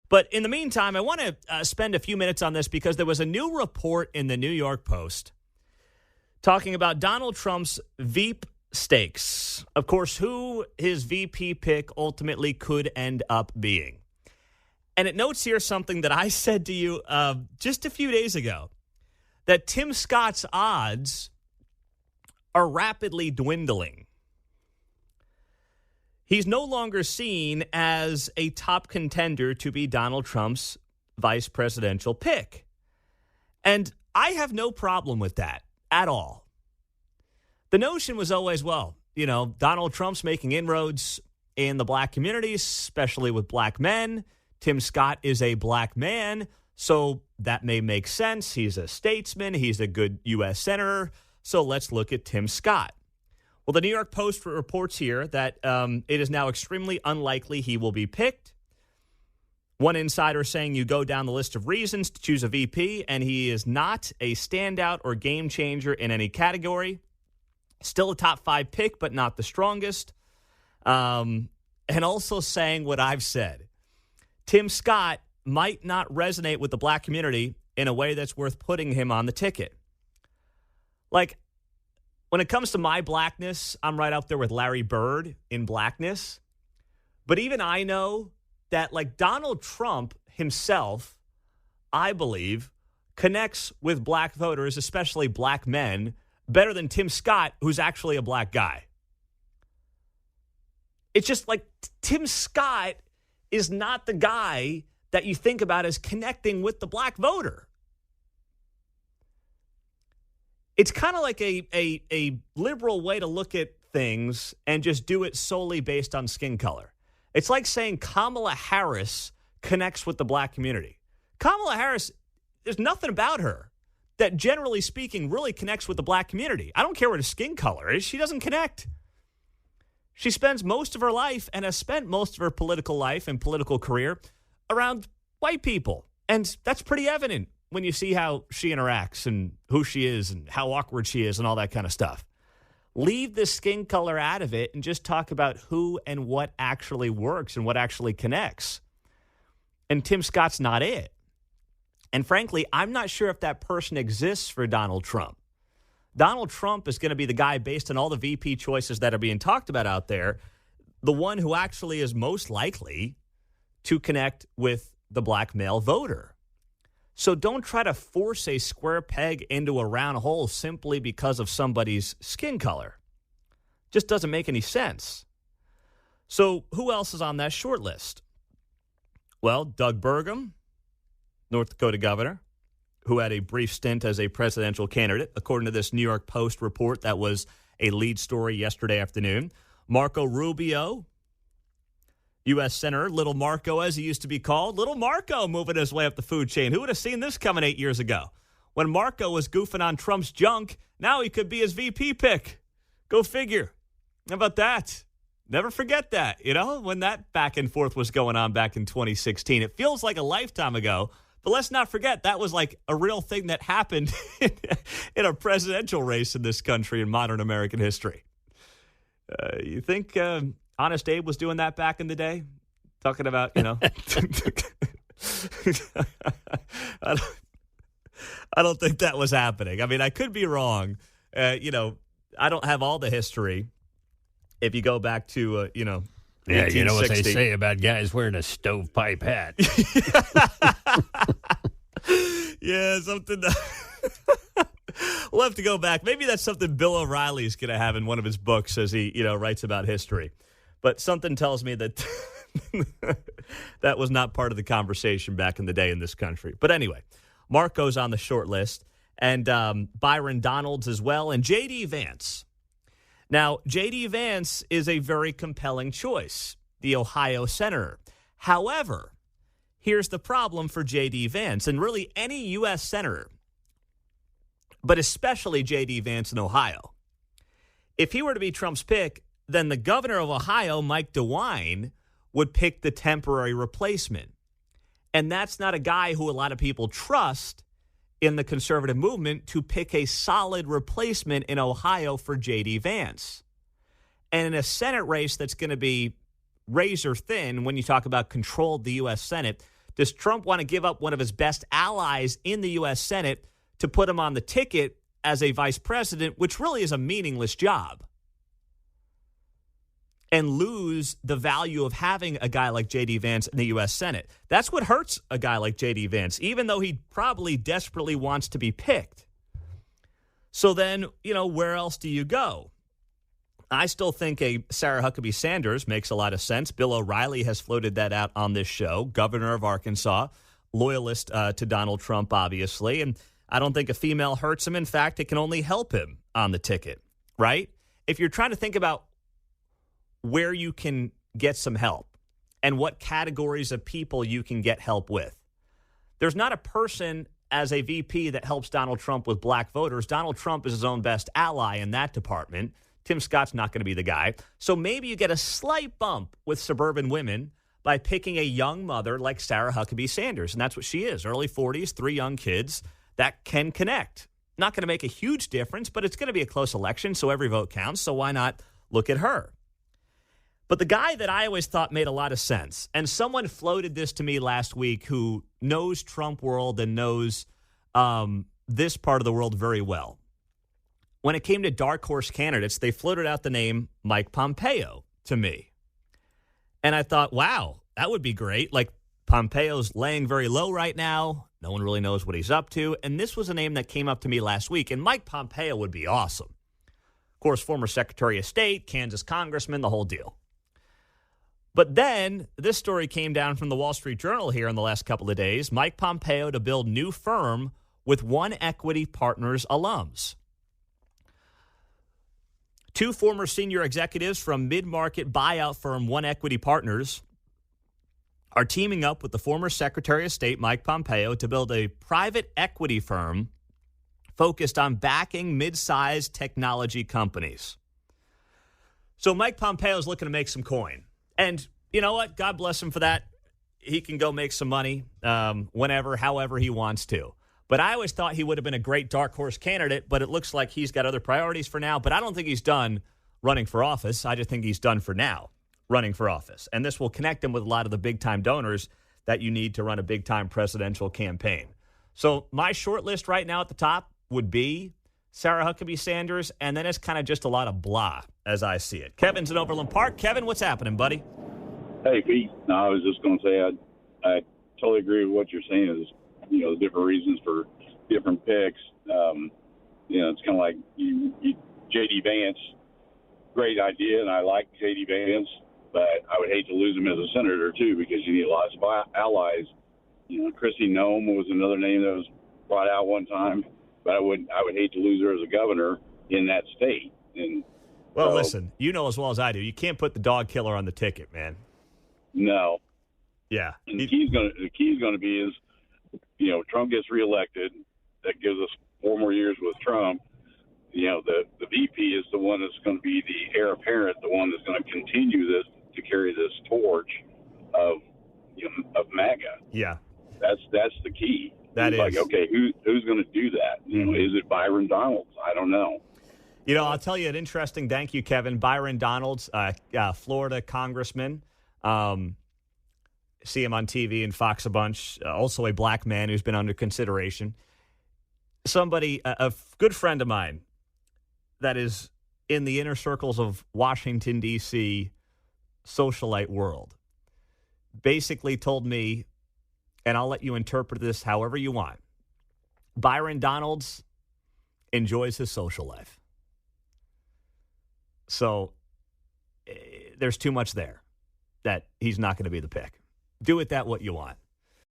But in the meantime, I want to spend a few minutes on this because there was a new report in the New York Post talking about Donald Trump's Veep stakes. Of course, who his VP pick ultimately could end up being. And it notes here something that I said to you just a few days ago, that Tim Scott's odds are rapidly dwindling. He's no longer seen as a top contender to be Donald Trump's vice presidential pick. And I have no problem with that at all. The notion was always, well, Donald Trump's making inroads in the black community, especially with black men. Tim Scott is a black man, so that may make sense. He's a statesman. He's a good U.S. senator. So let's look at Tim Scott. Well, the New York Post reports here that it is now extremely unlikely he will be picked. One insider saying you go down the list of reasons to choose a VP, and he is not a standout or game changer in any category. Still a top 5 pick, but not the strongest. And also saying what I've said. Tim Scott might not resonate with the black community in a way that's worth putting him on the ticket. Like, when it comes to my blackness, I'm right up there with Larry Bird in blackness. But even I know that, like, Donald Trump himself, I believe, connects with black voters, especially black men, better than Tim Scott, who's actually a black guy. It's just like Tim Scott is not the guy that you think about as connecting with the black voter. It's kind of like a liberal way to look at things and just do it solely based on skin color. It's like saying Kamala Harris connects with the black community. Kamala Harris, there's nothing about her that, generally speaking, really connects with the black community. I don't care what her skin color is. She doesn't connect. She spends most of her life and has spent most of her political life and political career around white people. And that's pretty evident when you see how she interacts and who she is and how awkward she is and all that kind of stuff. Leave the skin color out of it and just talk about who and what actually works and what actually connects. And Tim Scott's not it. And frankly, I'm not sure if that person exists for Donald Trump. Donald Trump is going to be the guy, based on all the VP choices that are being talked about out there, the one who actually is most likely to connect with the black male voter. So don't try to force a square peg into a round hole simply because of somebody's skin color. Just doesn't make any sense. So who else is on that short list? Well, Doug Burgum, North Dakota governor, who had a brief stint as a presidential candidate, according to this New York Post report that was a lead story yesterday afternoon. Marco Rubio, U.S. Senator, Little Marco, as he used to be called. Little Marco moving his way up the food chain. Who would have seen this coming 8 years ago? When Marco was goofing on Trump's junk, now he could be his VP pick. Go figure. How about that? Never forget that, when that back and forth was going on back in 2016. It feels like a lifetime ago, but let's not forget that was like a real thing that happened in a presidential race in this country in modern American history. You think Honest Abe was doing that back in the day? Talking about, I don't think that was happening. I mean, I could be wrong. I don't have all the history. If you go back to, yeah, you know what they say about guys wearing a stovepipe hat. Yeah, something. We'll have to go back. Maybe that's something Bill O'Reilly's going to have in one of his books as he, writes about history. But something tells me that that was not part of the conversation back in the day in this country. But anyway, Marco's on the short list, and Byron Donalds as well, and J.D. Vance. Now, J.D. Vance is a very compelling choice, the Ohio senator. However, here's the problem for J.D. Vance, and really any U.S. senator, but especially J.D. Vance in Ohio. If he were to be Trump's pick, then the governor of Ohio, Mike DeWine, would pick the temporary replacement. And that's not a guy who a lot of people trust in the conservative movement to pick a solid replacement in Ohio for J.D. Vance. And in a Senate race that's going to be razor thin when you talk about control of the U.S. Senate, Does Trump want to give up one of his best allies in the U.S. Senate to put him on the ticket as a vice president, which really is a meaningless job, and lose the value of having a guy like J.D. Vance in the U.S. Senate? That's what hurts a guy like J.D. Vance, even though he probably desperately wants to be picked. So then, where else do you go? I still think a Sarah Huckabee Sanders makes a lot of sense. Bill O'Reilly has floated that out on this show, governor of Arkansas, loyalist to Donald Trump, obviously. And I don't think a female hurts him. In fact, it can only help him on the ticket, right? If you're trying to think about where you can get some help and what categories of people you can get help with, there's not a person as a VP that helps Donald Trump with black voters. Donald Trump is his own best ally in that department. Tim Scott's not going to be the guy. So maybe you get a slight bump with suburban women by picking a young mother like Sarah Huckabee Sanders. And that's what she is. Early 40s, 3 young kids that can connect. Not going to make a huge difference, but it's going to be a close election, so every vote counts. So why not look at her? But the guy that I always thought made a lot of sense, and someone floated this to me last week who knows Trump world and knows this part of the world very well. When it came to dark horse candidates, they floated out the name Mike Pompeo to me. And I thought, wow, that would be great. Like, Pompeo's laying very low right now. No one really knows what he's up to. And this was a name that came up to me last week. And Mike Pompeo would be awesome. Of course, former Secretary of State, Kansas congressman, the whole deal. But then this story came down from the Wall Street Journal here in the last couple of days. Mike Pompeo to build new firm with One Equity Partners alums. 2 former senior executives from mid-market buyout firm One Equity Partners are teaming up with the former Secretary of State, Mike Pompeo, to build a private equity firm focused on backing mid-sized technology companies. So Mike Pompeo is looking to make some coin. And you know what? God bless him for that. He can go make some money whenever, however he wants to. But I always thought he would have been a great dark horse candidate, but it looks like he's got other priorities for now. But I don't think he's done running for office. I just think he's done for now running for office. And this will connect him with a lot of the big-time donors that you need to run a big-time presidential campaign. So my short list right now at the top would be Sarah Huckabee Sanders, and then it's kind of just a lot of blah as I see it. Kevin's in Overland Park. Kevin, what's happening, buddy? Hey, Pete. No, I was just going to say I totally agree with what you're saying. Is the different reasons for different picks. It's kind of like J.D. Vance, great idea, and I like J.D. Vance, but I would hate to lose him as a senator too because you need lots of allies. Christy Nome was another name that was brought out one time, but I would hate to lose her as a governor in that state. And well, listen, you know as well as I do, you can't put the dog killer on the ticket, man. No. Yeah. And the key is going to be is, Trump gets reelected. That gives us 4 more years with Trump. The VP is the one that's going to be the heir apparent, the one that's going to continue this, to carry this torch of MAGA. Yeah. That's the key. That is. Like, okay, who's going to do that? Is it Byron Donalds? I don't know. I'll tell you an interesting, thank you, Kevin. Byron Donalds, Florida congressman. See him on TV and Fox a bunch. Also a black man who's been under consideration. Somebody, a good friend of mine that is in the inner circles of Washington, D.C. socialite world, basically told me, and I'll let you interpret this however you want, Byron Donalds enjoys his social life. So there's too much there that he's not going to be the pick. Do with that what you want.